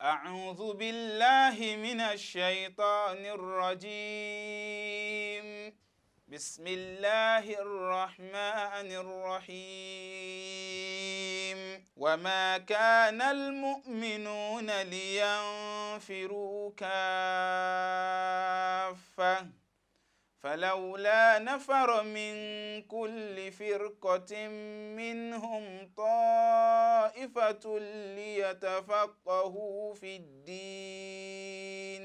أعوذ بالله من الشيطان الرجيم. بسم الله الرحمن الرحيم. وما كان المؤمنون لينفروا كافة فلولا نفر من كل فرقة منهم طائفة ليتفقهوا في الدين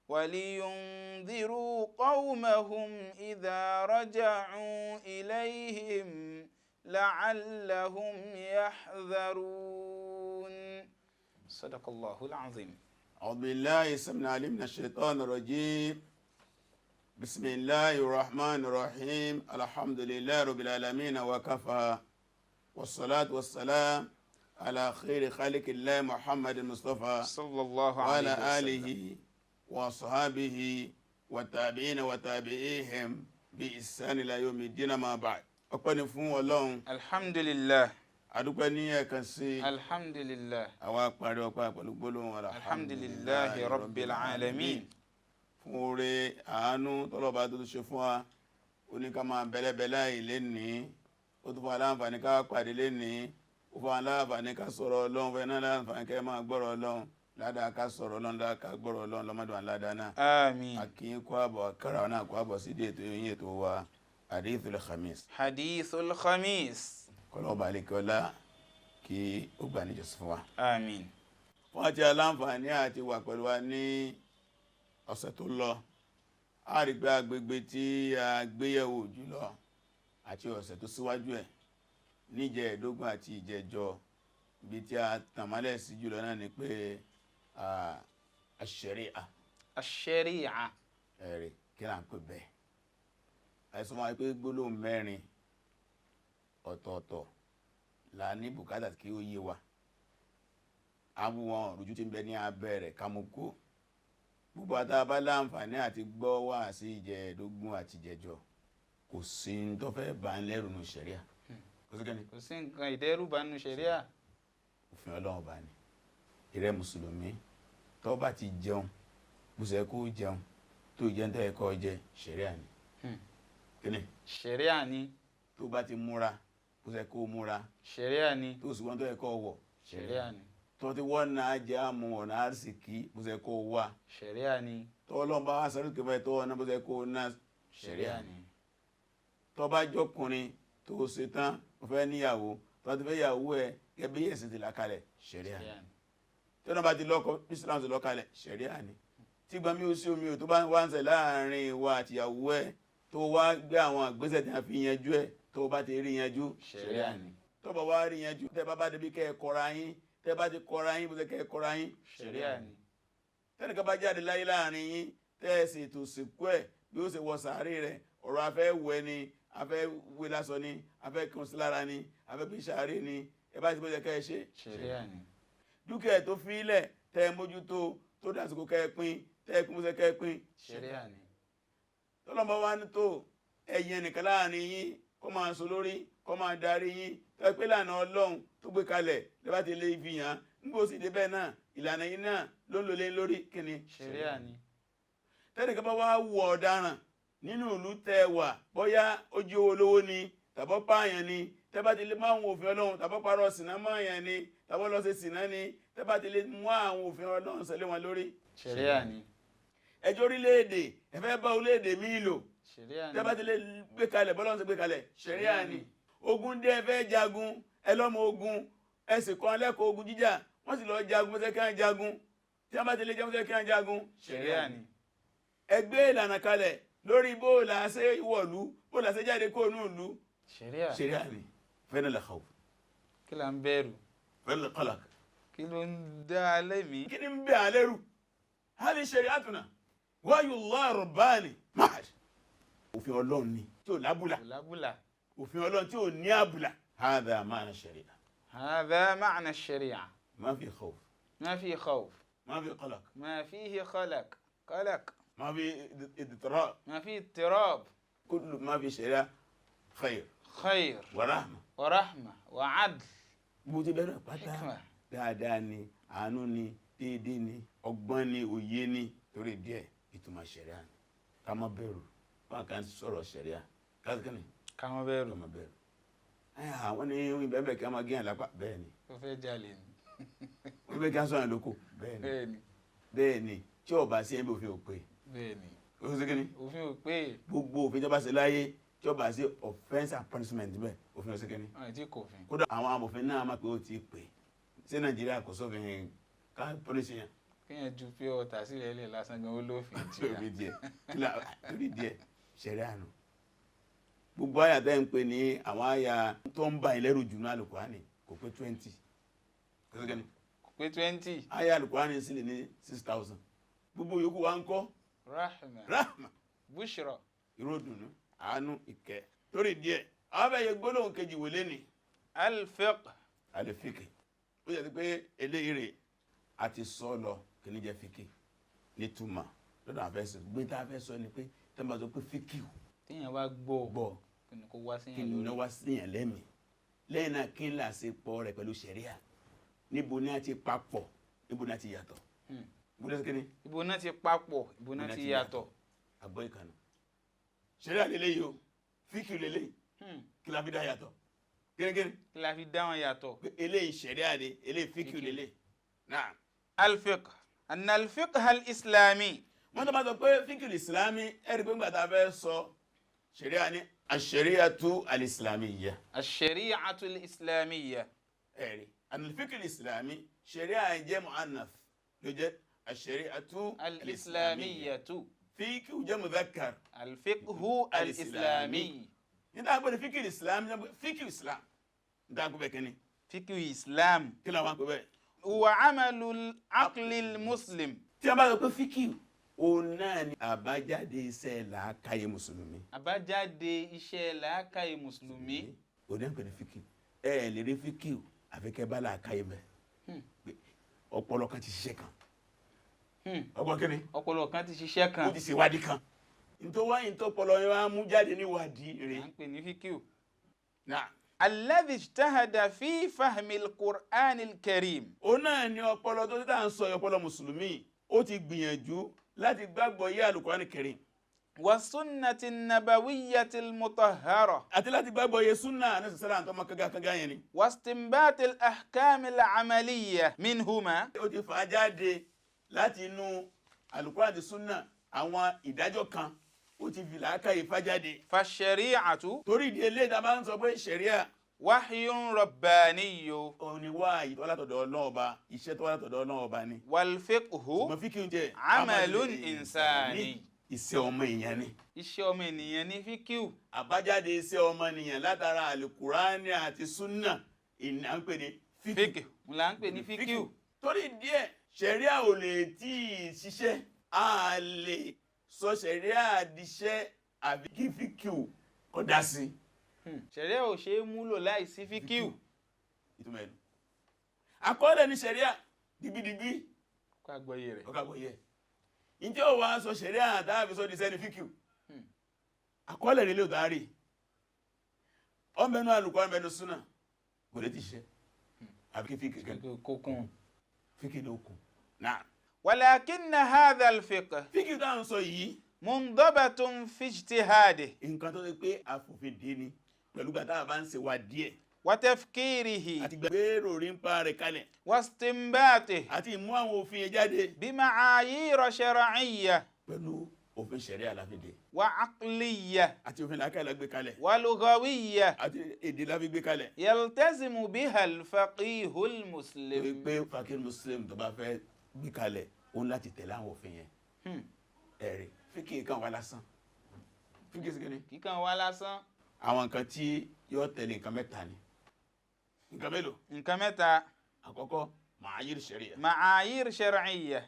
ولينذروا قومهم إذا رجعوا إليهم لعلهم يحذرون. صدق الله العظيم. أعوذ بالله السميع العليم من الشيطان الرجيم. بسم الله الرحمن الرحيم. الحمد لله رب العالمين وكفى والصلاة والسلام على خير خالق الله محمد المصطفى صلى الله عليه وعلى وسلم آله وصحابه والتابعين وتابعيهم بإحسان إلى يوم الدين ما بعد. ọpẹ́ ni fún Ọlọ́run. alhamdulillah. adúpẹ́ ní ẹ̀kan sí. alhamdulillah. àwa parí ọpẹ́ pẹ̀lú gbólóhùn alhamdulillahi rabbil alamin. fún oore àánú tọ́lọ́ba tó ṣe fún wa. ó ní ká máa bẹ́lẹ́bẹ́lẹ́ ilé ní. ó tún fún aláǹfààní ká pàdé lé ní. ó fún aláǹfààní ká sọ̀rọ̀ Ọlọ́run fẹ́ náà láǹfààní kẹ́ máa gbọ́rọ̀ Ọlọ́run. ládàá ká sọ̀rọ̀ Ọlọ́run ládàá ká gbọ́rọ̀ Ọlọ́run lọ́mọdún aládàá náà. àmín. àkíyín kó àbọ̀ kára náà kó àbọ̀ sí déètò yín ètò wa hadithul khamis. hadithul khamis. kọlọ́ọ̀bà alẹ́kọ́lá kí ó gbà ní jésù fún wa. àmín. fún àti aláǹfààní àti wà pẹ̀lú wa ní ọ̀sẹ̀ tó lọ. a rí pé agbègbè tí a gbéyẹ̀wò jùlọ àti ọ̀sẹ̀ tó síwájú ẹ̀ níjẹ́ ẹ̀dógún àti ìjẹjọ ibi tí a tàmálẹ̀ sí jùlọ náà ni pé àṣẹríà. àṣẹríà. ẹ̀rẹ̀ kí là ń pè bẹ́ẹ̀. àìsàn máa pé gbólóhùn mẹ́rin ọ̀tọ̀ọ̀tọ̀ la ní bùkátà kí ó yé wa. àwọn rújú tí ń bẹ ní abẹ́ rẹ̀ kámúkó gbogbo àtàbá láǹfààní àti gbọ́ wá sí ìjẹ̀ẹ́dógún àti ìjẹjọ kò sí ń tó fẹ́ bá ń lẹ́rù nù ṣẹ̀ríà. kò sí nǹkan ìdẹ́rùbà nù ṣẹ̀ríà. òfin Ọlọ́run bá ní ìrẹ́ mùsùlùmí tó bá ti jẹun bó ṣe kó jẹun tó jẹun tó yẹ kó jẹ ṣẹ̀ríà ni. kíni ṣẹ̀ríà ni. tó bá ti múra bó ṣe kó múra ṣẹ̀ríà ni. tó sì wọ́n tó yẹ kó wọ̀ ṣẹ̀ríà ni. tó ti wọ́n náà jẹ́ àmú ọ̀nà àrísìkí bó ṣe kó wà ṣẹ̀ríà ni. tó Ọlọ́run bá wá sáré kẹfẹ́ tó ọ̀nà bó ṣe kó ná ṣẹ̀ríà ni. tó bá jọkùnrin tó ṣe tán ó fẹ́ níyàwó tó ti fẹ́ yàwó ẹ gẹ́gẹ́ bí ẹ̀sìn ti là kalẹ̀ ṣẹ̀ríà ni. tó náà bá ti lọ́kọ Islam ti lọ́ kalẹ̀ ṣẹ̀ríà ni. tí gbàmí ó sí omi ò tó bá wá ń ṣe láàrin ìwà àtìyàwó ẹ tó wá gbé àwọn àgbésẹ̀ tí a fi yanjú ẹ̀ tó bá ti rí yanjú ṣẹ̀ríà ni. tó bá wá rí yanjú tẹ́ bá débi kẹ́ ẹ kọra yín tẹ́ bá ti kọra yín bó ṣe kẹ́ ẹ kọra yín ṣẹ̀ríà ni. tẹ́nìkan bá jáde láyé láàrin yín tẹ́ ẹ sì tó sìnkú ẹ̀ bí ó ṣe wọ sàárè rẹ̀ ọ̀rọ̀ afẹ́ wẹ̀ ni afẹ́ wé lásọ ni afẹ́ kàn sí lára ni afẹ́ bí sàárè ni ẹ bá ti bó ṣe kẹ́ ẹ ṣe ṣẹ̀ríà ni. dúkìá tó fi ilẹ̀ tẹ́ ẹ mójútó tó dásìkò kẹ́ ẹ pín tẹ́ ẹ pín bó ṣe kẹ́ ẹ pín ṣẹ̀ríà ni. tọ́lọ́mọ wá ní tó ẹ̀yin nìkan láàrin yín kó máa sọ lórí kó máa darí yín tó pé lànà Ọlọ́run tó gbé kalẹ̀ lẹ́bàá ti lè fi hàn nígbò sí débẹ̀ náà ìlànà yín náà ló ń lò lé lórí kíni ṣẹ̀ríà ni. tẹ́nìkan bá wá wù ọ̀daràn nínú ìlú tẹ́ wà bóyá ó jí owó lówó ni tàbọ́ pààyàn ni tẹ́bá ti lè mú àwọn òfin Ọlọ́run tàbọ́ parọ́ sìnà máàyàn ni tàbọ́ lọ sí sìnà ni tẹ́bá ti lè mú àwọn òfin Ọlọ́run ṣẹlẹ̀ wọn lórí ṣẹ̀ríà ni. ẹjọ́ orílẹ̀-èdè ẹ fẹ́ bá orílẹ̀-èdè míì lò ṣẹ̀ríà ni. tẹ́bá ti lè gbé kalẹ̀ bọ́lọ́run ṣe gbé kalẹ̀ ṣẹ̀ríà ni. ogun dé ẹ fẹ́ jagun ẹ lọ́mọ ogun ẹ sì kọ́ alẹ́kọ̀ọ́ ogun jíjà wọ́n sì lọ jagun fẹ́ kí wọ́n jagun tí wọ́n bá ti lè jagun fẹ́ kí wọ́n jagun ṣẹ̀ríà ni. ẹ gbé ìlànà kalẹ̀ lórí bó la ṣe ìwọ̀lú bó la ṣe jáde kó nù ìlú ṣẹ̀ríà ni. fẹ́nà lè khawf kí la ń bẹ̀rù. fẹ́nà lè qalaq kí ló ń dá alẹ́ mi. kí ni ń bẹ àlẹ́rù hali shari'atuna wayullah rabbani mahad òfin Ọlọ́run ni tí ò lábùlà lábùlà. òfin Ọlọ́run tí ò ní àbùlà hadha ma'na shari'a هذا معنى الشريعة. ما في خوف ما في خوف. ما في قلق ما فيه قلق. ما في اضطراب ما فيه اضطراب. كل ما في شريعة خير ورحمة وعدل. bó ti bẹ̀rẹ̀ pátá dáadáa ni àánú ni déédéé ni ọgbọ́n ni òye ni torí díẹ̀ ìtumọ̀ ṣẹ̀ríà ni ká má bẹ̀rù wọn kàn sọ̀rọ̀ ṣẹ̀ríà kásìkìnì ká má bẹ̀rù. ká má bẹ̀rù àwọn ní ìbẹ̀bẹ̀ kí a máa gẹ́yàn lápá bẹ́ẹ̀ ni ó fẹ́ jalè ni. wọ́n fẹ́ kí a sọ̀rọ̀ lóko bẹ́ẹ̀ ni tí ọba sí ẹ̀bẹ̀ òfin ò pé bẹ́ẹ̀ ni ó sì kíni òfin ò pé gbogbo òfin jọba sí láyé tí ọba sí offence and punishment bẹ́ẹ̀ òfin ò sí kíni ọ̀rẹ́ tí kò fin. kódà àwọn amòfin náà máa pé ó ti pè sí Nàìjíríà kò sófin ká pọ́lísì yẹn kéèyàn ju pure water sílẹ̀ ilẹ̀ lásán gan ó lófin torí díẹ̀ torí díẹ̀ ṣẹ̀ríà nù gbogbo àyà tẹ́ ń pè ní àwọn àyà tó ń bá ilẹ̀rù jù náà Al-Qur'ani kò pé 20 kò sí kíni kò pé 20. àyà Al-Qur'ani sílẹ̀ ní 6,000 gbogbo yòókù wa ń kọ́ rahma bushra ìròdùnú àánú ìkẹ́ torí díẹ̀ àwọn abẹ́yẹ gbólóhùn kejì wòlé ni al-fiqh alifiki ó yẹ pé eléyìí rè àti sọ lọ kì ní jẹ́ fiki nítumọ̀ lọ́dọ̀ àfẹ́sọ̀ gbé tá a fẹ́ sọ ni pé tẹ́ bá sọ pé fíkìú téèyàn bá gbọ́ kò wá kí síyàn ni lórí. wá síyàn lẹ́mìí lẹ́yìn náà kí n là ṣe pọ̀ rẹ̀ pẹ̀lú ṣẹ̀ríà níbo ni a ti papọ̀ níbo ni a ti yàtọ̀ gbọ́dọ̀ kí ni ibo náà ti papọ̀ ibo náà ti yàtọ̀. àgbọ̀ ìkànnì ṣẹ̀ríà lélẹ́yìí o fíkìú lélẹ́yìí kí la fi dá yàtọ̀ gẹ́gẹ́ kí la fi dá wọn yàtọ̀. eléyìí ṣẹ̀ríà ni eléyìí fíkìú lélẹ́yìí náà. al-fiqh anna al-fiqh al-islami. wọ́n tó bá sọ pé fíkìú islami ẹ̀rí pé ńgbà tá a fẹ́ sọ ṣẹ̀ríà ni ash-shari'atu al-islamiyya. ash-shari'atu al-islamiyya. ẹ̀rí al-fiqh al-islami ṣẹ̀ríà jẹ́ mu'annath ló jẹ́ ash-shari'atu al-islamiyyatu. fíkìú jẹ́ mudhakkar. al-fiqhu al-islami. nígbà pé fíkìú islam fíkìú islam nígbà pé bẹ́ẹ̀ kẹ́ni fiqhu islam. kí làwọn pè bẹ́ẹ̀. huwa amalu aqli al-muslim. tí a bá sọ pé fíkìú òun náà ni àbájáde iṣẹ́ làákàyè mùsùlùmí. àbájáde iṣẹ́ làákàyè mùsùlùmí. òun náà ń pè ní fíkìú ẹ lè rí fíkìú àfikẹ́ bá làákàyè mẹ́ ọpọlọ kan ti ṣiṣẹ́ kan ọgbọ́n kí ni ọpọlọ kan ti ṣiṣẹ́ kan. ó ti ṣèwádìí kan nítorí wáyé tó pọlọ yẹn wá mú jáde níwádìí à rẹ̀ ń pè ní fiqhu. náà. alladhi ijtahada fi fahmi al-Qur'an al-karim. òun náà ni ọpọlọ tó títà ń sọ ọpọlọ mùsùlùmí ó ti gbìyànjú láti gbàgbọ́ yé Al-Qur'an Karim wa sunnati nabawiyyati al-mutahhara. àti láti gbàgbọ́ yé súnà ní sàlám tó mọ kágákágá yẹn ni. wa istinbati al-ahkam al-amaliyya minhuma. ó ti fà á jáde láti inú Al-Qur'an àti súnà àwọn ìdájọ́ kan ó ti fi làákàyè fà jáde. fa-shari'atu torí ìdí eléyìí tá a bá ń sọ pé ṣẹ̀ríà wahyun rabbaniyyu. òun ni wá ìtọ́ látọ̀dọ̀ Ọlọ́run Ọba iṣẹ́ tó wá látọ̀dọ̀ Ọlọ́run Ọba ni. wal fiqhu ṣùgbọ́n fíkì ń jẹ́ amalun insani. iṣẹ́ ọmọ èèyàn ni. iṣẹ́ ọmọ ènìyàn ní fiqhu. àbájáde iṣẹ́ ọmọ ènìyàn látara Al-Qur'ani àti súnà ìná ń pè ní fíkì. fiqhu la ń pè ní fiqhu. torí díẹ̀ ṣẹ̀ríà ò lè tí ì ṣiṣẹ́ a lè sọ ṣẹ̀ríà àdìṣẹ́ àbí kí fíkì kọ́ dá sí. ṣẹ̀ríà ò ṣe é múlò láìsí fiqhu. ìtumọ̀ ẹ̀nu àkọọ́lẹ̀ ní ṣẹ̀ríà digbidigbi kó àgbọ́yé rẹ̀. ọkà gbọ́yẹ ìjọ wa sọ ṣẹ̀ríà àtàbí sọ di sẹ́ni fíkì àkọọ́lẹ̀ nílé òtàrí ọmọbẹ̀nu Al-Qur'an ọmọbẹ̀nu súnà kò lè ti ṣe àbí kí fíkì kẹ́ kókún. fíkì ní okùn náà walakinna hadha al-fiqh fíkì tó à ń sọ yìí mundabatun fi ijtihadihi nǹkan tó ṣe pé àfòfin dé ni pẹ̀lú gbàtà bá ń ṣe wá díẹ̀ wa tafkirihi àti gbèrò rí ń pa rẹ̀ kalẹ̀ wa istinbatihi àti ìmú àwọn òfin yẹn jáde bi ma'ayir shar'iyya pẹ̀lú òfin ṣẹ̀ríà láfíde wa aqliyya àti òfin làákàyè la gbé kalẹ̀ wa lughawiyya àti èdè la fi gbé kalẹ̀ yaltazimu biha al-faqihu torí al-muslim. pé fakir muslim tó bá fẹ́ gbé kalẹ̀ òun láti tẹ̀lé àwọn òfin yẹn ẹ̀rí fíkì kan wá lásán fíkì sí kíni kíkan wá lásán. àwọn nǹkan tí yóò tẹ̀lé nǹkan mẹ́ta ni nǹkan mélòó nǹkan mẹ́ta àkọ́kọ́ ma'ayir ṣẹ̀ríà ma'ayir shar'iyya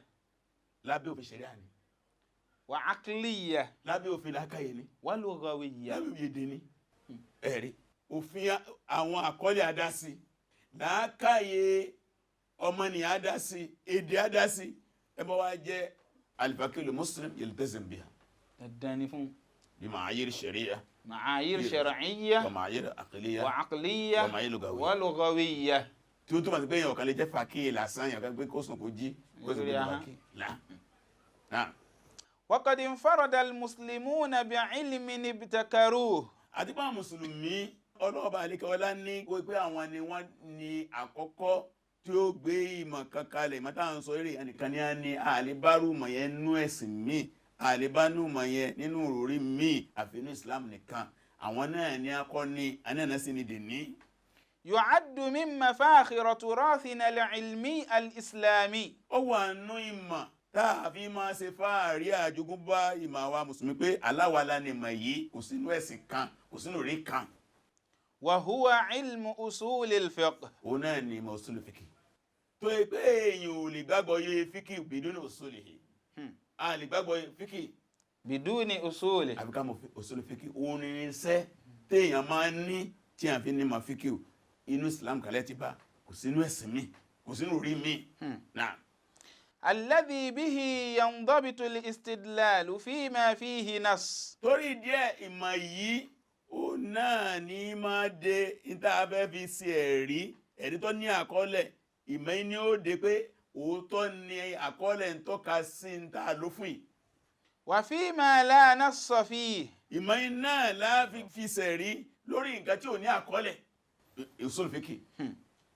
lábẹ́ òfin ṣẹ̀ríà ni wa aqliyya lábẹ́ òfin làákàyè ni wa lughawiyya. lábẹ́ òfin èdè ni ẹ̀rí òfin àwọn àkọọ́lẹ̀ àdásí làákàyè ọmọnìyàn àdásí èdè àdásí ẹ bá wá jẹ́ al-faqih muslim yaltazim biha dandan ni fún bí ma'ayir ṣẹ̀ríà ma'ayir shar'iyya wa ma'ayir aqliyya wa aqliyya wa ma'ayir lughawiyya wa lughawiyya. tí ó túmọ̀ sí pé èèyàn kan lè jẹ́ fàkíì lásán, èèyàn kan pé kó sùn kó jí kó sùn kó jí fàkíì là. وقد انفرد المسلمون بعلم ابتكروه. àti pé àwọn mùsùlùmí ọlọ́ọ̀bà àlékọ́lá ní kó pé àwọn ni wọ́n ní àkọ́kọ́ tí ó gbé ìmọ̀ kankalẹ̀ ìmọ̀ táwọn sọ eré ẹnìkan ní a ní àlébárù mọ̀ yẹn nínú ẹ̀sìn míì, àlébánú mọ̀ yẹn nínú òrí míì àfinú Islam nìkan. àwọn náà ní akọ́ ní anáà sí ni dèní. يعد من مفاخر تراثنا العلمي الإسلامي. ó wà nú ìmọ̀ tá a fi máa ṣe fáàrí àjogúnbá ìmọ̀ àwa mùsùlùmí pé aláwàlá ni ìmọ̀ yìí kò sínú ẹ̀sìn kan kò sínú orí kan. وهو علم أصول الفقه. òun náà ni ìmọ̀ usul fíkì. tó yẹ pé èèyàn ò lè gbàgbọ́ yé fíkì bidun usulihi. a lè gbàgbọ́ yé fíkì بدون أصوله. àbí ká mọ̀ usul fíkì. òun ni iṣẹ́ téèyàn máa ń ní tí a fi ní mọ̀ fíkì inú Islam kalẹ̀ ti bá kò sínú ẹ̀sìn mi kò sínú orí mi. náà. الذي به ينضبط الاستدلال فيما فيه نص. torí díẹ̀ ìmọ̀ yìí ó náà ní máa dé níta abẹ́ fi ṣe ẹ̀rí tó ní àkọọ́lẹ̀. ìmọ̀ yìí ni ó dé pé òótọ́ ni àkọọ́lẹ̀ ń tọ́ka sí níta ló fún yìí. وفيما لا نص فيه. ìmọ̀ yìí náà láàfi fi ṣẹ̀rí lórí nǹkan tí ò ní àkọọ́lẹ̀. usul fíkì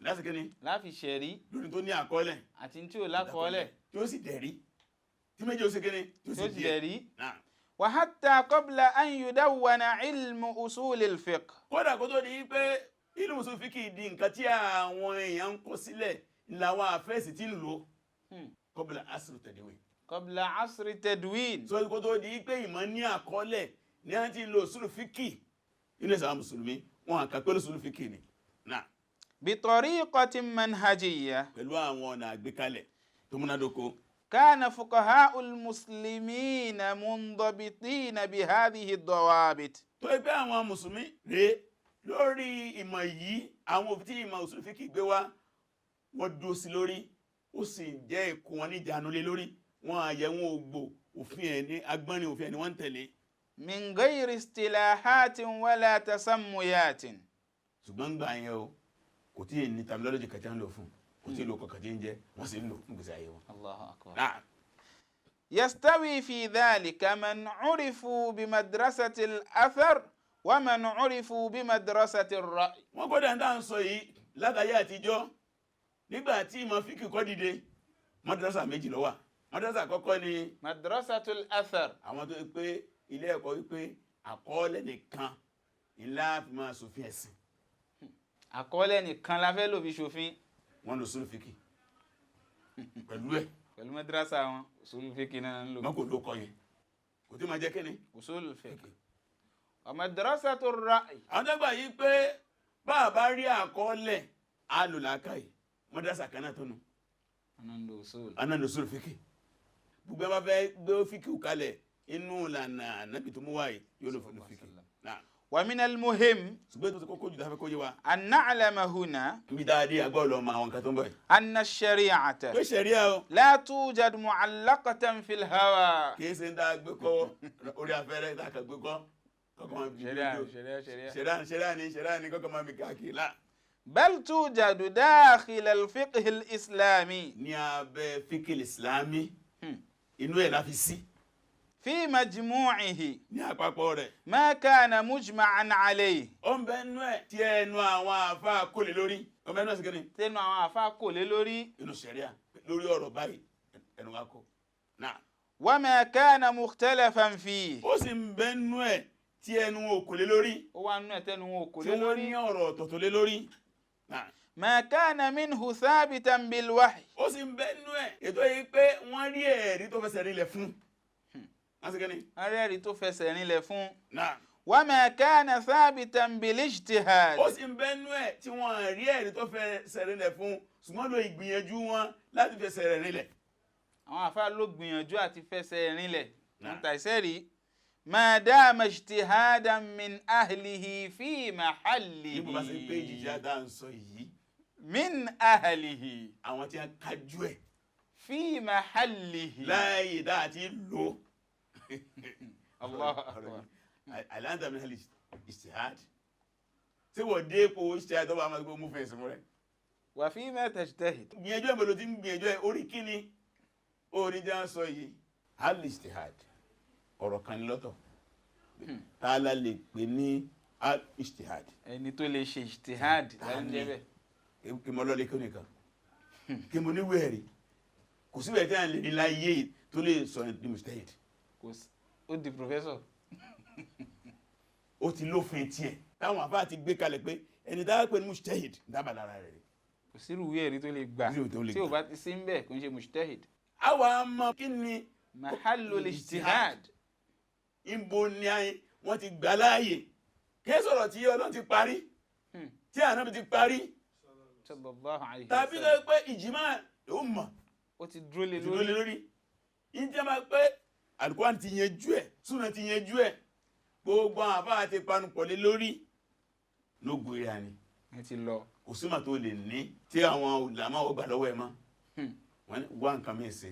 láti kí ni لا في شري lórí tó ní àkọọ́lẹ̀ àti tí ò lákọọ́lẹ̀ tí ó sì dẹ̀rí tí méjì ó sì kí ni tí ó sì dẹ̀rí. náà. وحتى قبل أن يدون علم أصول الفقه. kódà kó tó di pé ilmu usul fíkì di nǹkan tí àwọn èèyàn ń kọ sílẹ̀ làwọn àfẹ́sì tí ń lò qabla asr tadwin. قبل عصر التدوين. so kó tó di pé ìmọ̀ ní àkọọ́lẹ̀ ní a ti lo usul fíkì inú ẹ̀sà mùsùlùmí wọn àkàpẹ́ usul fíkì ni náà. بطريقة منهجية. pẹ̀lú àwọn ọ̀nà àgbékalẹ̀ tó múnádóko. كان فقهاء المسلمين منضبطين بهذه الضوابط. tó ẹgbẹ́ àwọn mùsùlùmí rèé lórí ìmọ̀ yìí àwọn òfin tí ìmọ̀ usul fíkì gbé wá wọ́n dúró sí lórí ó sì jẹ́ ẹ̀kọ́ wọn ní ìjánu lé lórí wọn àyẹ̀wò ògbò òfin ẹ̀ ní agbọ́nrin òfin ẹ̀ ni wọ́n ń tẹ̀lé. من غير اصطلاحات ولا تسميات. ṣùgbọ́n gbà yẹn o kò tí ì ní terminology kẹta ń lò fún kò tí ì lo kọkàn tí ń jẹ wọ́n sì ń lò fún gbèsè ayé wọn. الله أكبر. náà. يستوي في ذلك من عرفوا بمدرسة الأثر ومن عرفوا بمدرسة الرأي. wọ́n kọ́ dáadáa ń sọ yìí látàyé àtijọ́ nígbà tí ìmọ̀ fíkì kọ́ dìde madrasa méjì ló wà. madrasa àkọ́kọ́ ni مدرسة الأثر. àwọn tó pé ilé ẹ̀kọ́ wípé àkọọ́lẹ̀ nìkan ilá fi máa ṣòfin ẹ̀sìn. àkọọ́lẹ̀ nìkan la fẹ́ lò fi ṣòfin. wọ́n lò usul fíkì pẹ̀lú ẹ̀. pẹ̀lú madrasa wọn usul fíkì náà ń lò. wọ́n kò ló kọ yẹn kò tí máa jẹ́ kíni. usul fíkì. wa madrasatu ar-ra'y. àwọn tó gbà yí pé bá a bá rí àkọọ́lẹ̀ á lò làákàyè madrasa kan náà tó nù. anáà lò usul fíkì. gbogbo ẹ bá fẹ́ gbé fíkì kalẹ̀ inú ìlànà ànábì tó mú wáyé yóò lò fún fíkì. wa min al-muhim ṣùgbọ́n tó ti kókó jù dáfẹ́ kó yé wa. an na'lama huna níbi dáadé agbọ́ lọ ma àwọn nǹkan tó ń bọ̀ yìí. anna ash-shari'ata pé ṣẹ̀ríà o la tujad mu'allaqatan fil hawa. kìí ṣe ń dá gbé kọ́ orí afẹ́rẹ́ dáka gbé kọ́ kọ́kọ́ máa bí ṣẹ̀ríà ní kọ́kọ́ máa bí káàkiri lá. bal tujadu dakhil al-fiqh al-islami. ní abẹ́ fíkìl ìsìlámì inú ẹ̀ láfi sí. في مجموعه ní àpapọ̀ rẹ̀. ما كان مجمعا عليه. ó ń bẹ nú ẹ̀ tí ẹnu àwọn àfáà kò lè lórí. ó ń bẹ nú ẹ̀ sí kíni. tẹnu àwọn àfáà kò lé lórí. inú ṣẹ̀ríà lórí ọ̀rọ̀ báyìí ẹnu wa kò. náà. وما كان مختلفا فيه. ó sì ń bẹ nú ẹ̀ tí ẹnu wọn kò lè lórí. ó wà nú ẹ̀ tẹnu wọn kò tí lé wọ́n lórí. ní ọ̀rọ̀ ọ̀tọ̀tọ̀ lé lórí. náà. ما كان منه ثابتا بالوحي. ó sì ń bẹ nú ẹ̀ ètò yìí pé wọ́n rí ẹ̀rí tó fẹsẹ̀ rinlẹ̀ fún. arẹ́rìí tó fẹsẹ̀ rinlẹ̀ fún. náà. وما كان ثابتا بالاجتهاد. ó sì ń bẹ nú ẹ̀ tí wọ́n rí ẹ̀rí tó fẹsẹ̀ rinlẹ̀ fún ṣùgbọ́n lo ìgbìyànjú wọn láti fẹsẹ̀ rẹ̀ rinlẹ̀. àwọn àfáà ló gbìyànjú àti fẹsẹ̀ rinlẹ̀. wọ́n ta ìsẹ́rí. ما دام اجتهادا من أهله في محله. níbo bá ṣe pé ìjìjà dá ń sọ yìí. من أهله. àwọn tí wọ́n kájú ẹ̀. في محله. láàyè dá àti lò. الله أكبر. àìláńtà mi hàlì ìṣtìhádì tí wọ́n dé po ìṣtìhádì tó bá máa gbé mú fẹ̀sùn rẹ̀. wa fima tajtahid. gbìyànjú ẹ̀mọ̀ ló ti ń gbìyànjú ẹ̀ orí kíni orí jẹ́ ń sọ yìí al-ijtihad ọ̀rọ̀ kan ní lọ́tọ̀ tààlà lè pè ní al-ijtihad ẹni tó lè ṣe ijtihad láti jẹ́ bẹ́ẹ̀. kí mo lọ́lé kí ó nìkan kí mo níwèé rí kò síbẹ̀ tí a lè ní láyé tó lè sọ ní mujtahid. Ó di professor. ó ti lófin tiẹ̀ táwọn àfáà ti gbé kalẹ̀ pé ẹni tá a pè ní mujtahid dábàá lára rẹ̀. kò sí ìwé ẹ̀rí tó lè gbà tí ò bá ti sí ń bẹ̀ kò ń ṣe mujtahid. àwa mọ̀ kí ni mahallul ijtihad. ìbò ni wọ́n ti gbà láàyè kí ẹ sọ̀rọ̀ tí Ọlọ́run ti parí tí Ànábì ti parí sallallahu alayhi wa tàbí sallam. lọ pé ìjìmá ó mọ̀ ó ti dúró lé ti dúró lé lórí. lórí ìjẹ́ máa pé Al-Qur'an ti yanjú ẹ̀ Sunnah ti yanjú ẹ̀ gbogbo àwọn àfáà ti panupọ̀ lé lórí ló gbéra ni ẹ ti lọ. kò sí mà tó lè ní tí àwọn ulama ó gbà lọ́wọ́ ẹ̀ mọ́ wọ́n ní wá nǹkan mìíràn sí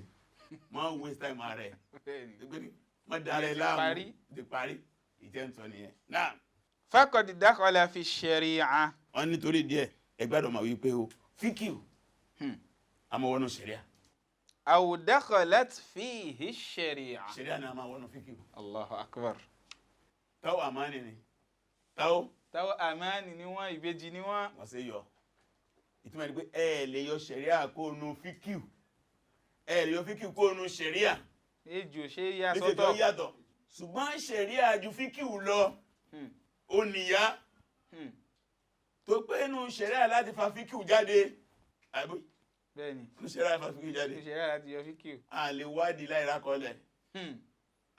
wọ́n waste time rẹ̀ wọ́n darẹ̀ láàmú ti parí ìjẹ́ ń tọ́ nìyẹn náà. faqad dakhala fi shari'a. wọ́n nítorí díẹ̀ ẹgbẹ́dọ̀ máa wí pé o fíkìú àmọ́ wọnú ṣẹ̀ríà. aw dakhalat fihi shari'a. ṣẹ̀ríà ni a máa wọnú fíkìú. Allahu akbar. táwọn àmánì ni táwọn àmánì ni wọ́n ìbejì ni wọ́n. wọ́n ṣe yọ ìtumọ̀ ni pé ẹ lè yọ ṣẹ̀ríà kó nu fíkìú ẹ lè yọ fíkìú kó nu ṣẹ̀ríà. èjì ò ṣe é yà méjèèjì sọ́tọ̀. ó yàtọ̀ ṣùgbọ́n ṣẹ̀ríà ju fíkìú lọ ó nìyá tó pé inú ṣẹ̀ríà láti fa fíkìú jáde àbí bẹ́ẹ̀ni inú ṣẹ̀ríà fa fíkìú jáde ìṣẹ̀ríà láti yọ fíkìú. a lè wádìí láì rákọọ́lẹ̀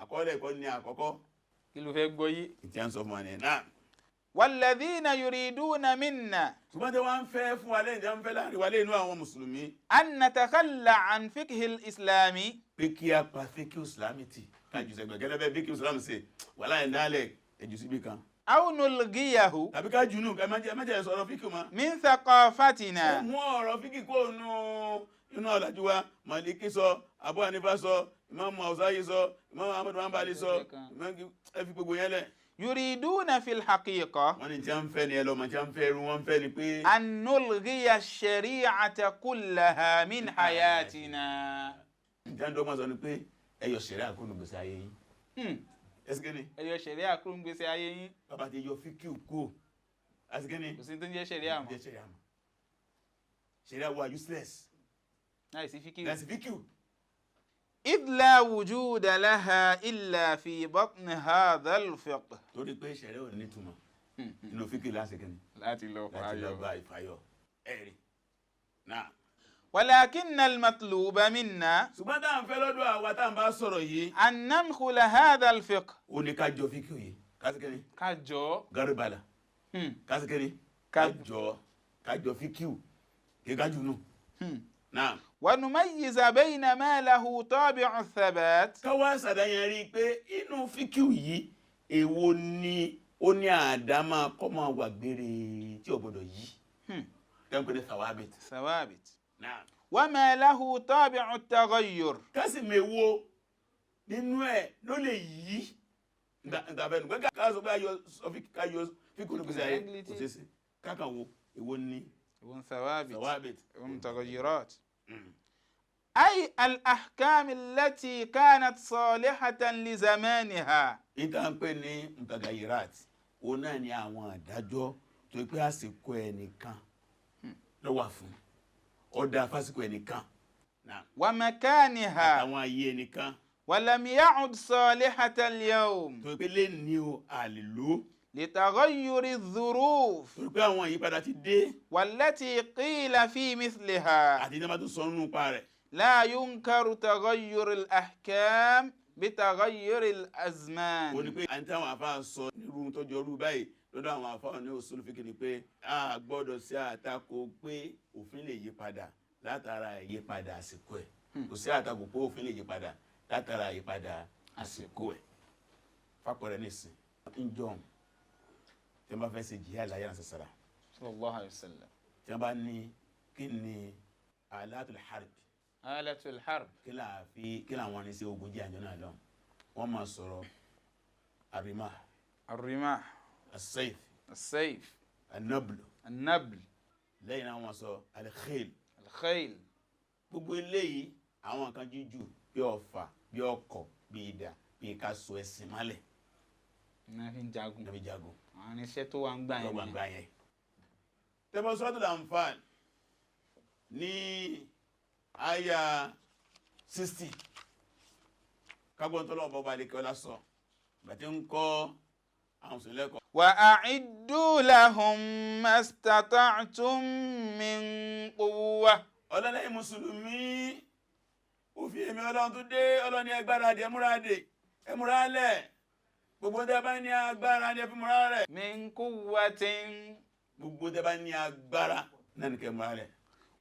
àkọọ́lẹ̀ kọ́ ní àkọ́kọ́ kí ló fẹ́ gbọ́ yìí. ìtí à ń sọ fún wa ní náà. walladhina yuriduna minna ṣùgbọ́n tí wọ́n ń fẹ́ fún wa lẹ́yìn tí wọ́n ń fẹ́ láàrin wa lẹ́yìn àwọn mùsùlùmí. an natakhalla an fiqhil islami. pé kí a pa fíkìú ìsìlámì tì kájú sẹ́gbẹ̀ gẹ́gẹ́ bẹ́ẹ̀ fíkìú ìsìlámì ṣe wà láì dálẹ̀ ẹ̀jù síbi kan. aw nulghiyahu tàbí ká jùnú ẹ má jẹ́ sọ̀rọ̀ fíkìú mọ́. min thaqafatina. mú ọ̀rọ̀ fíkìú kó inú ọ̀làjú wa Màlíkì sọ Abu Hanifa sọ Imam Awza'i sọ Imam Ahmad Hanbali sọ ẹ fi gbogbo yẹn lẹ̀. yuriduna fil haqiqa wọ́n ní tí a ń fẹ́ ni ẹ lọ́mọ tí a ń fẹ́ irú wọn fẹ́ ni pé. an nulghiya shari'ata kullaha min hayatina. ìjà ń dọ́gbọ́n sọ ni pé ẹ yọ ṣẹ̀ríà kúrò gbèsè ayé yín. ẹsìkẹ́ni. ẹ yọ ṣẹ̀ríà kúrò gbèsè ayé yín. bàbá ti yọ fíkìú kú ẹsìkẹ́ni. kò sí tó ń jẹ́ ṣẹ̀ríà mọ́. ṣẹ̀ríà wà useless. láì sí fíkìú. láì sí fíkìú. idh la wujuda laha illa fi batni hadha al-fiqh. torí pé ṣẹ̀ríà ò ní ìtumọ̀ inú fíkìú lásìkẹ́ni. láti lọ bá ìfàyọ ẹ̀rí náà. walakinna al-matluba minna. ṣùgbọ́n tá à ń fẹ́ lọ́dọ̀ àwa tá à ń bá sọ̀rọ̀ yìí. an nadkhula hadha al-fiqh. ó ní ká jọ fíkìú yìí kásìkẹ́ni. ká jọ. gárùbàlà kásìkẹ́ni. ká jọ fíkìú kí ká jù nù. náà. wa numayyiza bayna ma lahu tabi'u thabat. ká wá ṣàdáyàn rí i pé inú fíkìú yìí èwo ni ó ní àdámà kọ́ máa wà gbére tí ò gbọdọ̀ yí. tẹ́ǹpẹ́ ní thawabit. thawabit. náà. wa ma lahu tabi'u taghayyur. kásì mèwo nínú ẹ̀ ló lè yí. ntàfẹ́nu pé ká sọ pé ká yọ fíkìú ní gbèsè ayé kò ṣeé ṣe kákan wo èwo ni. èwo thawabit. thawabit. èwo taghayurat. أي الأحكام التي كانت صالحة لزمانها. ìta ń pè ní mutagayirat òun náà ni àwọn àdájọ́ tó pé àsìkò ẹnìkan ló wà fún ọ̀dà fásìkò ẹnìkan. ومكانها. àwọn ayé ẹnìkan. ولم يعد صالحة اليوم. tó pé lè ní o àlèlò. لتغير الظروف. tó pé àwọn ìyípadà ti dé. والتي قيل في مثلها. àti ní a bá tún sọ nínú pa rẹ̀. لا ينكر تغير الأحكام بتغير الأزمان. ó ní pé àti àwọn àfáà sọ nírú tó jọ rú báyìí lọ́dọ̀ àwọn àfáà ní usul fiqh ni pé a gbọ́dọ̀ sí àtakò pé òfin lè yí padà látara ìyípadà àsìkò ẹ̀. kò sí àtakò pé òfin lè yí padà látara ìyípadà àsìkò ẹ̀. fàpẹ̀rẹ̀ nìsín ńjọ́ tí wọ́n bá fẹ́ ṣe jihad láyé náà sàṣàrà. sallallahu alayhi wa sallam. tí wọ́n bá ní kí ni alatul harb. alatul harb. kí làwọn ní sí ogun jí àjọ náà lọ wọ́n máa sọ̀rọ̀ àrímà. الرماح. السيف. السيف. النبل. النبل. lẹ́yìn náà wọ́n sọ al-khayl. al-khayl. Gbogbo eléyìí àwọn nǹkan jíjù bí ọfà bí ọ̀kọ̀ bí idà bí ká so ẹṣin mọ́lẹ̀. náà fi ń jagun. náà fi jagun. àwọn irinṣẹ́ tó wà ń gbà yẹn. tẹ́bọ̀ Suratul Anfal ní àyà 60 kágbọ́n tọ́lọ́ ọ̀bọ̀ bá lè kí ọlá sọ bàtí ń kọ́ àwọn òsìn lẹ́kọ̀ọ́. wa a'iddu lahum mastata'tum min quwwa. ọlọ́lẹ́yìn mùsùlùmí òfin èmi ọlọ́run tó dé ọlọ́ni agbára dé ẹmúra lẹ̀ gbogbo tẹ́ bá ní agbára ní ẹfúnmúra rẹ̀. min quwwatin. gbogbo tẹ́ bá ní agbára náà ní kẹmúra rẹ̀.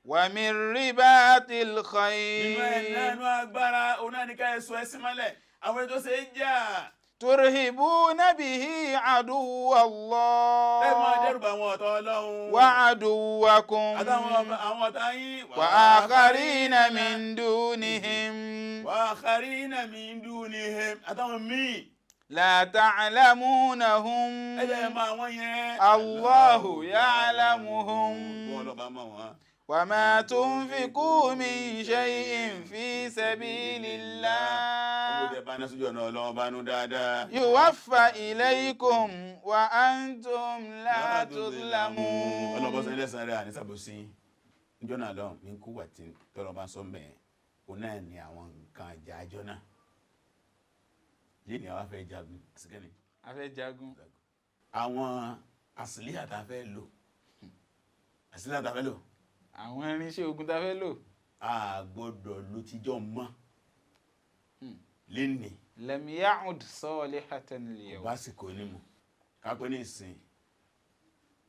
wa min ribatil khayl. nínú agbára òun náà ní ká ẹ̀sọ́ ẹ̀sìn mọ́lẹ̀ àwọn ètò ṣe é jà. turhibuna bihi aduwallah. ẹ máa dẹ́rùbà àwọn ọ̀tá Ọlọ́run. wa aduwakum. àtàwọn ọ̀tá yín. wa akharina min dunihim. àtàwọn míì. la ta'lamunahum. ẹ̀jẹ̀ máa wọ́n yẹn. Allahu ya'lamuhum. ọlọ́ba máa wọ́n. wa ma tunfiqu min shay'in fi sabilillah. ọmọdé bá ná sójú ọ̀nà Ọlọ́run bá nú dáadáa. yuwaffa ilaykum wa antum la tudlamun. ọlọ́bọ̀ sọ ilẹ̀ sáré àníṣàbòsí níjọ́ náà lọ́rùn ní kú wà tí tọ́lọ́ bá sọ mẹ́ òun náà ní àwọn nǹkan àjà àjọ náà yìí ni àwọn afẹ́ jagun síkẹ́ni. afẹ́ jagun. àwọn àsìlíyà tá a fẹ́ lò àwọn irinṣẹ́ ogun tá a fẹ́ lò. a gbọ́dọ̀ ló tíjọ́ mọ́ lẹ́nì. lam ya'ud salihatan al-yawm. bá sì kò ní mu kápẹ́ ní ìsìn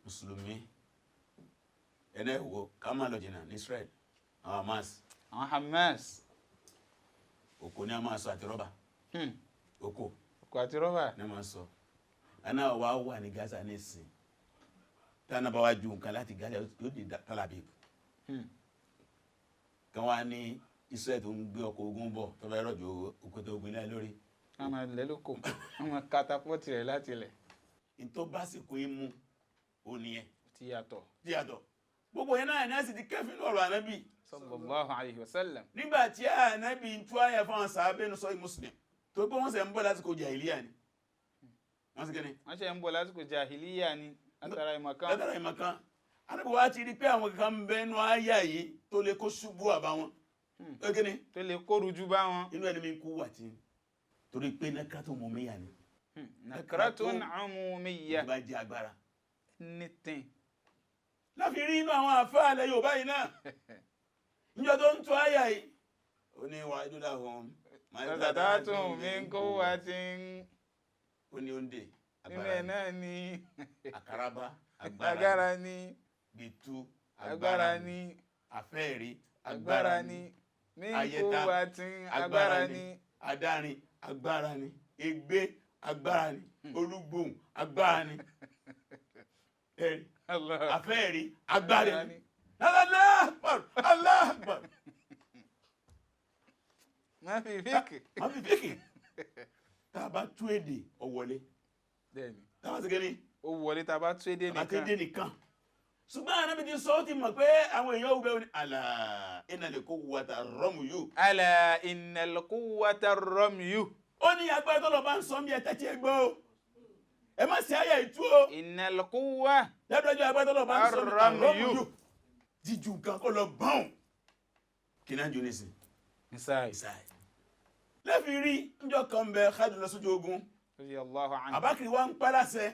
mùsùlùmí ẹ̀dẹ́ wo ká máa lọ jìnnà ní Israel àwọn Hamas òkò ní a máa sọ àti rọ́bà òkò àti rọ́bà ní a máa sọ ẹ̀nà wà ní Gaza ní ìsìn tánà bá wá ju nǹkan láti Gaza yóò di Tel Aviv kan wá ní Israel tó ń gbé ọkọ̀ ogun bọ̀ tó bá rọ̀jò òkúta ogun ilẹ̀ lórí. wọ́n máa lẹ́ lóko wọ́n máa katapọ́tì rẹ̀ láti ilẹ̀. ìtọ́ bá sì kó imú òní ẹ̀. ti yàtọ̀. gbogbo yẹn náà ní àsìtì kẹfìn ọ̀rọ̀ ànábì. sallallahu alayhi wa sallam. nígbà tí ànábì ń tú àyà fún àwọn sàábẹ́ ní sọ́yìn Muslim tó pé wọ́n sì ń bọ̀ lásìkò jàhílíyà ni. wọ́n sì kẹ́ni. wọ́n ṣe ń bọ̀ lásìkò jàhílíyà ni látara ìmọ̀kan. ànábì wa ti rí pé àwọn kan ń bẹ nú àyà yìí tó lè kó ṣubú àbáwọn. tó lè kó rújú bá wọn. inú ẹni mi kú wà tí torí pé nakratun umumiyya ni. nakratun umumiyya. ìbá jẹ agbára. nítìn. láfi rí inú àwọn àfáà ilẹ̀ Yorùbá yìí náà níjọ́ tó ń tó àyà yìí ó ní wa'iddu lahum mastata'tum min quwwatin. ó ní oúnjẹ nílẹ̀ náà ni àkàràbá agbára ni gbẹ̀tú agbára ni àfẹ́ẹ̀rí agbára ni min quwwatin agbára ni adárin agbára ni ègbé agbára ni olúgbòhùn agbára ni ẹ̀rí àfẹ́ẹ̀rí agbára ni Allahu Akbar. má fi fíkì. tá a bá tú èdè ọ̀wọ́lé tá a bá segin ní ó wọlé tá a bá tú èdè nìkan ṣùgbọ́n Ànábì ti sọ ó ti mọ̀ pé àwọn èèyàn ò bẹ́ẹ̀ ní ala innal quwwata ramyu. ala innal quwwata ramyu. ó ní agbára tó lọ bá ń sọ bí ẹ̀tẹ́ tí ẹ gbọ́ o ẹ má sí àyà ìtú o. innal quwwa dájúdájú agbára tó lọ bá ń sọ bí ramyu jíjù nǹkan kó lọ bọ́n kí náà jù nísìn. ìsáì. lẹ́fi rí njọ́ kan bẹ Khalid lọ sójú ogun Abakiri wa ń pàlàṣẹ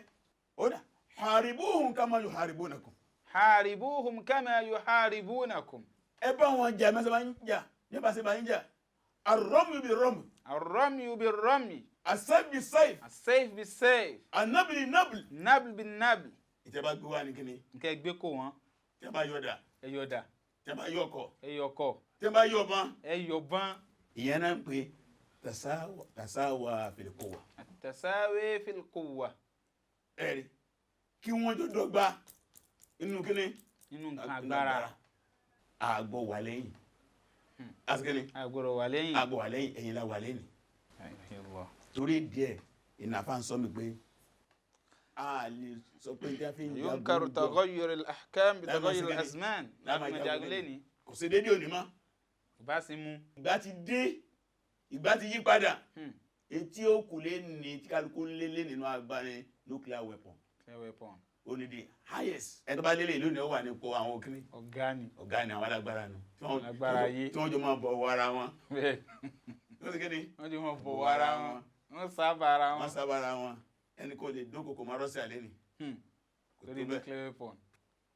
ó dà haribuhum kama yuharibunakum. haribuhum kama yuharibunakum. ẹ bá wọn jà mẹsàn bá ń jà nípa sí bá ń jà ar-ramyu bir-ramyi. ar-ramyu bir-ramyi. as-sayf bis-sayf. as-sayf bis-sayf. an-nabl bin-nabl. nabl bin-nabl. ìtẹ́bá gbé wá ní kíni. nkẹ́ gbé kó wọn. tẹ́bá yọ̀dà. ẹ yọ̀dà. tẹ́bá yọ̀kọ̀. ẹ yọ̀kọ̀. tẹ́bá yọ̀bọ̀n. ẹ yọ̀bọ̀n. ìyẹn náà ń pè tasawa fil quwwa. tasawi fil quwwa. ẹ̀rí kí wọ́n jọ dọ́gba inú kíni. inú nǹkan agbára. àgbọ̀ wà lẹ́yìn. asikini. àgbọ̀rọ̀ wà lẹ́yìn. àgbọ̀ wà lẹ́yìn ẹ̀yin la wà lẹ́yìn. torí díẹ̀ ìnàfà ń sọ mi pé a lè sọ pé tí a fi ń jagun ينكر تغير الأحكام بتغير الأزمان láti jagun lẹ́ni kò sí dédé òní mọ́ bá sì mú ìgbà ti dé ìgbà ti yí padà etí ó kù lé ní tí kálukú lélẹ̀ nínú agbárin nuclear weapon ó ní the highest ẹ̀tọ́ bá lélẹ̀ lónìí ó wà nípò àwọn òkìní ọ̀gá ni àwọn alágbára nù tí wọ́n jọ máa bọ̀wọ̀ ara wọn wọ́n jọ máa bọ̀wọ̀ ara wọn wọ́n sábà ara wọn ẹni kò lè dúnkòkò máa rọ́ọ̀sì àlẹ́ ni torí nuclear weapon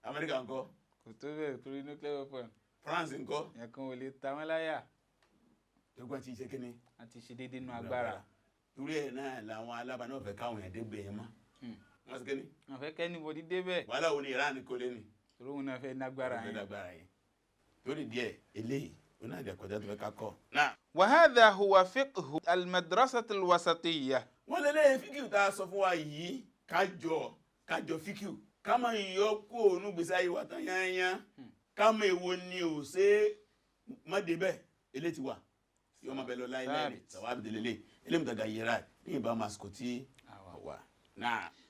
Amẹ́ríkà ńkọ́ kò tó bẹ́ẹ̀ torí nuclear weapon France ńkọ́ ẹ̀kan ò lè ta wọ́n láyà tókàn ti ṣe kíní àti ṣe déédéé nínú agbára torí ẹ̀ náà làwọn alábàá náà fẹ́ káwọn èèyàn dégbè yẹn mọ́ wọ́n sì kíní wọ́n fẹ́ kẹ́ni bọ́dí débẹ̀ wàhálà wo ni Iran kò lé ní torí òun náà fẹ́ nágbára yẹn torí díẹ̀ eléyìí ó náà jẹ́ kọjá tó fẹ́ ká kọ́. وهذا هو فقه المدرسة الوسطية wọ́n lé lẹ́yìn fíkìú tá a sọ fún wa yìí kájọ fíkìú ká máa yọ kó ònú gbèsè ayé wa tán yányán ká máa èwo ni ò ṣe má débẹ̀ eléyìí ti wà yọ máa bẹ lọ láìláì tàwa àbìdélélé eléyìí mùtàgà yẹra ní ìbámu àsìkò tí wà.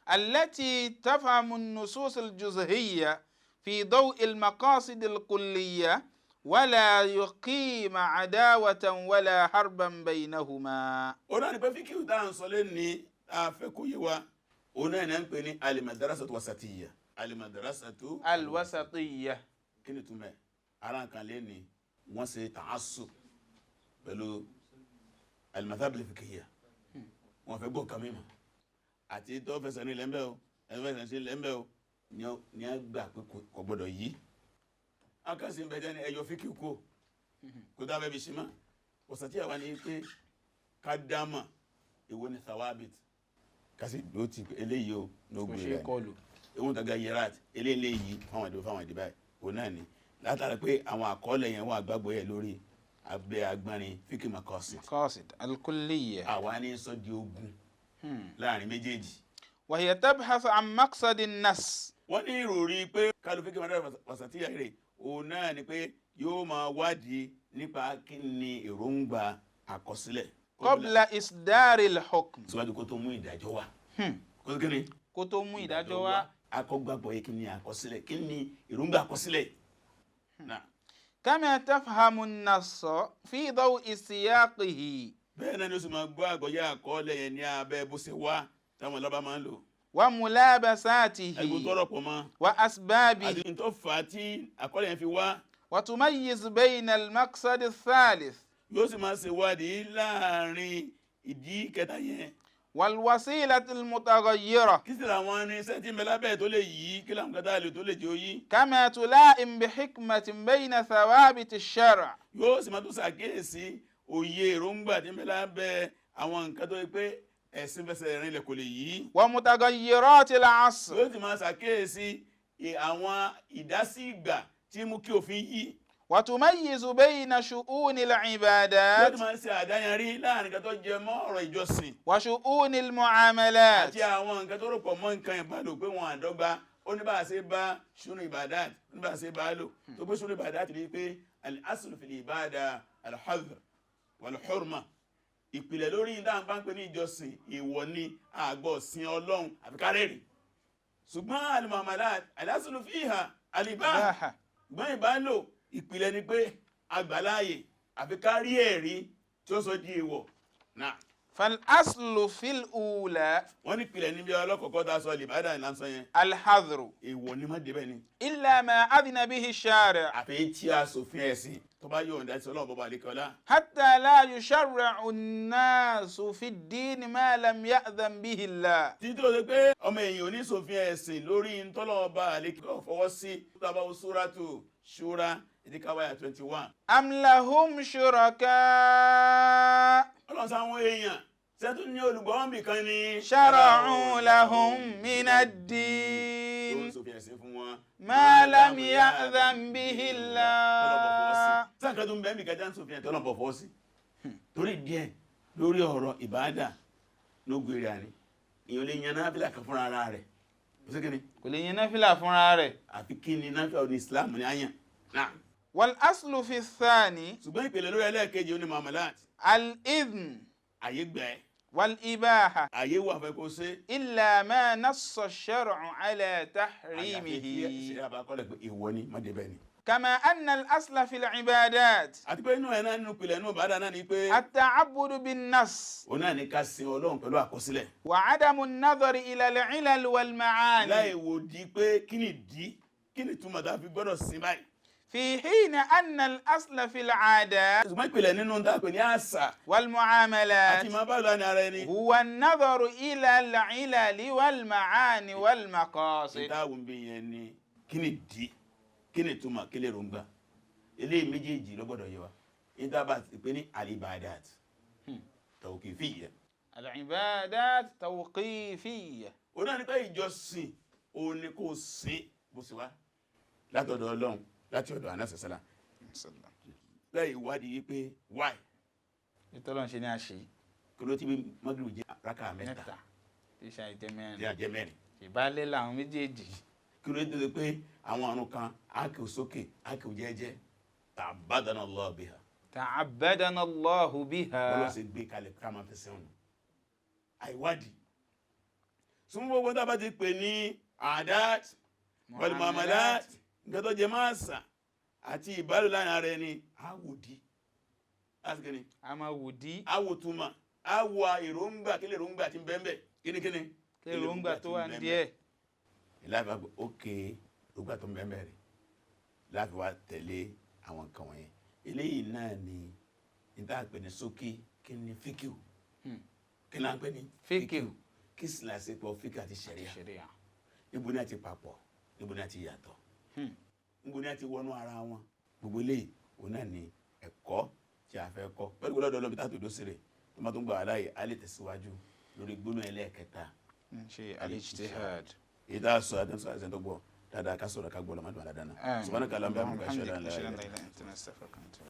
التي تفهم النصوص الجزئية في ضوء المقاصد الكلية ولا يقيم عداوة ولا حربا بينهما. ọ̀nà ni pé fíkìú tá à ń sọ lẹ́ni àfẹ́kúyé wa ọ̀nà ni à ń pè ní alimadarasatu wasatiyya. alimadarasatu alwasatiyya. kí ni túmọ̀ ara nǹkan lẹ́ni wọ́n ṣe ta'assub pẹ̀lú alimadhab al-fiqhiyya wọ́n fẹ́ gbọ́ kàmí mọ́ àti tó fẹsẹ̀ ní lẹ́mbẹ́ o ẹ̀fẹ́sẹ̀ sí lẹ́mbẹ́ o ní a gbà pé kò gbọ́dọ̀ yí akásí ń bẹ̀jẹ́ ní ẹyọ fíkì kó dábẹ́ bí ṣímá ọ̀sàtí àwà ní pé ká dámà èwo ni thawabit kásì ló ti eléyìí o lóògùn rẹ̀ ewu tàgà yẹrat eléyìí fáwọn ìdíbà ò náà ni látara pé àwọn àkọọ́lẹ̀ yẹn wọ́n àgbàgbọ́ yẹ lórí abẹ́ agbárin fíkì maqasid al-kulliyya àwa ní sọ di ogun láàrin méjèèjì. وهي تبحث عن مقصد النص. wọ́n ní ìròrí pé kálùfíkì madarasa wasatiyya rẹ̀ òun náà ni pé yóò máa wádìí nípa kí ni èròǹgbà àkọsílẹ̀. qabla isdari al-hukm. síwájú kó tó mú ìdájọ́ wá. kó tó mú ìdájọ́ wá. akọgbàgbọ́ yẹ kí ni àkọsílẹ̀ kí ni èròǹgbà àkọsílẹ̀. kama tafhamu an-nass fi daw'i siyaqihi. bẹ́ẹ̀ náà ni ó sì máa gbọ́ àgbọ́yé àkọọ́lẹ̀ yẹn ní abẹ́ bó ṣe wá táwọn ọlọ́ba máa ń lò. wa mulabasatihi. ẹgbẹ́ tó rọ̀pọ̀ mọ́. wa asbabihi. àti tó fà á tí àkọọ́lẹ̀ yẹn fi wá. wa tumayyiz bayna al-maqsad ath-thalith. yóò sì máa ṣe wádìí láàrin ìdí kẹta yẹn. wal wasilati al-mutaghayyira. kí sì làwọn ní sẹ́ńtì mẹ́lábẹ́ tó lè yí kí làwọn kẹta lè tó lè jẹ́ òyí. kama tula'im bi hikmatin bayna thawabit ash-shar'. yóò sì máa tún ṣàkíyèsí òye èròǹgbà tí mẹ́lá bẹ àwọn nǹkan tó yẹ pé ẹ̀sìn fẹsẹ̀ rìn lẹ̀ kò lè yí. wa mutaghayyiratil 'asr. yóò sì máa ṣàkíyèsí àwọn ìdásí ìgbà tí mú kí òfin yí. wa tumayyizu bayna shu'unil 'ibadat. yóò sì máa ṣe àdáyanrí láàrin nǹkan tó jẹ mọ́ ọ̀rọ̀ ìjọsìn. wa shu'unil mu'amalat. àti àwọn nǹkan tó rò pọ̀ mọ́ nǹkan ìbálò pé wọn àdọ́gba ó ní bá a ṣe bá ṣúnú ìbàdàt ní bá a ṣe bá a lò tó pé ṣúnú ìbàdàt rí pé al-aslu fil ibada al-hadr wal-hurma ìpìlẹ̀ lórí ìdáhùn bá ń pè ní ìjọsìn ìwọ ní àgbọ̀ sin ọlọ́run àfi kárẹ̀rì ṣùgbọ́n al-muamalat al-aslu fiha al-ibaha ṣùgbọ́n ìbálò ìpìlẹ̀ ni pé àgbàláyè àfi kárí ẹ̀rí tí ó sọ di èèwọ̀ náà. فالأصل في الأولى wọ́n ní ìpìlẹ̀ níbi ọlọ́kọ̀ọ́kọ́ tá a sọ ìbádà ìlànsọ yẹn الحظر èèwọ̀ ni má débẹ̀ ni. إلا ما أذن به الشارع àfi tí a sòfin ẹ̀sìn tó bá yóò dá sí ọlọ́run bọ́ba àlékọ́lá. حتى لا يشرع الناس في الدين ما لم يأذن به الله. títí ó ṣe pé ọmọ èèyàn ò ní sòfin ẹ̀sìn lórí ntọ́lọ́ọba àlékọ́ fọwọ́ sí tábàwọ̀ súrátù ṣúra ìdíkàwáyà 21. أم لهم شركاء ọlọ́run sáwọn èèyàn sẹ́tù ní olùgbọ́n bì kan ní. شرعوا لهم من الدين ما لم يأذن به الله. sáàkà tó ń bẹ́ẹ̀ bí kájá ń sòfin ẹ̀tọ́ lọ́pọ̀ fọ́ sí torí díẹ̀ lórí ọ̀rọ̀ ìbáadà ló gbére àní èèyàn lè yan náfìlà kan fúnra ara rẹ̀ kò lè yan náfìlà fúnra rẹ̀ àfi kí ni náfìlà ní Islam ní àyàn náà. والأصل في الثاني ṣùgbọ́n ìpìlẹ̀ lórí ẹlẹ́ẹ̀kejì ó ní muamalat الإذن àyè gbẹ́ والإباحة àyè wà fẹ́ kó ṣe إلا ما نص الشرع على àyàfi tí تحريمه ṣe àbákọ́lẹ̀ pé ìwọ ni má débẹ̀ ni. كما أن الأصل في العبادات àti pé inú ẹ̀ náà nínú ìpìlẹ̀ inú ìbádà náà ni pé التعبد بالنص òun náà ní ká sin Ọlọ́run pẹ̀lú àkọsílẹ̀ وعدم النظر إلى العلل والمعاني láì wò di pé kí ni túmọ̀ tá a fi gbọ́dọ̀ sin báyìí. في حين أن الأصل في العادات ṣùgbọ́n ìpìlẹ̀ nínú tá a pè ní àṣà والمعاملات àti máa bá lọ ní ara ẹni. هو النظر إلى العلل والمعاني والمقاصد. ìdáhùn bí yẹn ni kí ni di kí ni túmọ̀ kí lè rògbà eléyìí méjèèjì ló gbọ́dọ̀ yẹ wa ìdábà ti pè ní al-ibadat tawqifiyya. العبادات توقيفية. ó náà ní pé ìjọsìn òun ni kò sìn bó sì wá látọ̀dọ̀ Ọlọ́run láti ọ̀dọ̀ anásẹ̀sẹ́lá lẹ́yìn ìwádìí wípé why ìtọ́lọ́n ṣe ní àṣì kí ló ti bí mọ́gìrì jẹ́ rákà mẹ́ta tí ṣe àìjẹ́ mẹ́rin tí a jẹ́ mẹ́rin ìbálẹ̀ làwọn méjèèjì kí ló dé pé àwọn àrùn kan ákè sókè ákè jẹ́jẹ́ ta'abbadana Allah biha ta'abbadana Allahu biha bọ́lá ṣe gbé kalẹ̀ ká máa fẹsẹ̀ ọ̀nà àìwádìí súnmọ́ gbogbo tá a bá ti pè ní àdáàt wal muamalat nǹkan tó jẹ máa sà àti ìbálò láàrin ara ẹni àwòdí láti a máa wòdí àwòtúmọ̀ àwọ̀ èròǹgbà kí lè èròǹgbà ti bẹ́ẹ̀ kíni kí èròǹgbà tó wà ní díẹ̀ ìlàfíà ókè èròǹgbà tó bẹ́ẹ̀ rẹ̀ láti wá tẹ̀lé àwọn nǹkan wọ̀nyẹn eléyìí náà ni níta pè ní sókè kí ni fíkìú kí náà pè ní fíkìú kí sì láti pọ̀ fíkìú àti ṣẹ̀ríà níbo ní àti papọ̀ níbo ní àti yàtọ̀ níbo ní àti wọnú ara wọn gbogbo eléyìí òun náà ni ẹ̀kọ́ tí a fẹ́ kọ́ pẹ̀lú gbọ́dọ̀ lọ́bi tààtò dóṣèré tó máa tún gbà wá láàyè á lè tẹ̀síwájú lórí gbóná ẹlẹ́ẹ̀kẹta ṣe al-ijtihad èyí tá a sọ àdéhùn àti tó gbọ́ dáadáa ká sọ̀rọ̀ ká gbọ́ lọ́mọdún àdáná subhanaka allahumma wa bihamdika ashhadu an la ilaha illa anta